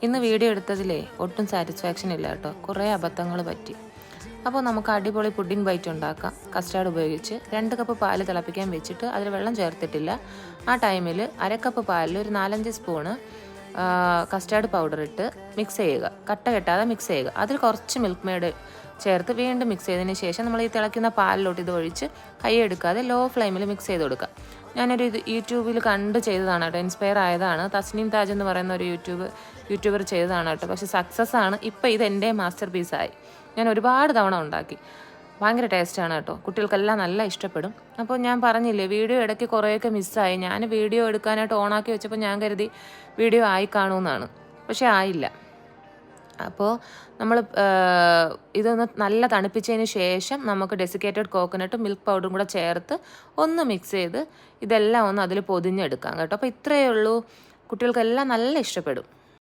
ഇന്ന് വീഡിയോ എടുത്തതിലേ ഒട്ടും സാറ്റിസ്ഫാക്ഷൻ ഇല്ല കേട്ടോ, കുറേ അബദ്ധങ്ങൾ പറ്റി. അപ്പോൾ നമുക്ക് അടിപൊളി പുഡിംഗ് ബൈറ്റ് ഉണ്ടാക്കാം. കസ്റ്റാർഡ് ഉപയോഗിച്ച് 2 കപ്പ് പാല് തിളപ്പിക്കാൻ വെച്ചിട്ട് അതിൽ വെള്ളം ചേർത്തിട്ടില്ല. ആ ടൈമിൽ 1/2 കപ്പ് പാലിൽ ഒരു 4-5 സ്പൂണ് കസ്റ്റാർഡ് പൗഡർ ഇട്ട് മിക്സ് ചെയ്യുക. കട്ട കെട്ടാതെ മിക്സ് ചെയ്യുക. അതിൽ കുറച്ച് മിൽക്ക് മെയ്ഡ് ചേർത്ത് വീണ്ടും മിക്സ് ചെയ്തതിന് ശേഷം നമ്മൾ ഈ തിളയ്ക്കുന്ന പാലിലോട്ട് ഇത് ഒഴിച്ച് കൈ എടുക്കാതെ ലോ ഫ്ലെയിമിൽ മിക്സ് ചെയ്ത് കൊടുക്കുക. ഞാനൊരു യൂട്യൂബിൽ കണ്ട് ചെയ്തതാണ് കേട്ടോ, ഇൻസ്പയർ ആയതാണ്. തസ്നീം താജ് എന്ന് പറയുന്ന ഒരു യൂട്യൂബർ ചെയ്തതാണ് കേട്ടോ. പക്ഷേ സക്സസ് ആണ്. ഇപ്പോൾ ഇത് എൻ്റെ മാസ്റ്റർ പീസായി. ഞാൻ ഒരുപാട് തവണ ഉണ്ടാക്കി. ഭയങ്കര ടേസ്റ്റാണ് കേട്ടോ, കുട്ടികൾക്കെല്ലാം നല്ല ഇഷ്ടപ്പെടും. അപ്പോൾ ഞാൻ പറഞ്ഞില്ലേ, വീഡിയോ ഇടയ്ക്ക് കുറേയൊക്കെ മിസ്സായി. ഞാൻ വീഡിയോ എടുക്കാനായിട്ട് ഓണാക്കി വെച്ചപ്പോൾ ഞാൻ കരുതി വീഡിയോ ആയി കാണുമെന്നാണ്, പക്ഷേ ആയില്ല. അപ്പോൾ നമ്മൾ ഇതൊന്ന് നല്ല തണുപ്പിച്ചതിന് ശേഷം നമുക്ക് ഡെസിക്കേറ്റഡ് കോക്കനട്ടും മിൽക്ക് പൗഡറും കൂടെ ചേർത്ത് ഒന്ന് മിക്സ് ചെയ്ത് ഇതെല്ലാം ഒന്ന് അതിൽ പൊതിഞ്ഞെടുക്കാം കേട്ടോ. അപ്പോൾ ഇത്രയേ ഉള്ളൂ, കുട്ടികൾക്കെല്ലാം നല്ല ഇഷ്ടപ്പെടും.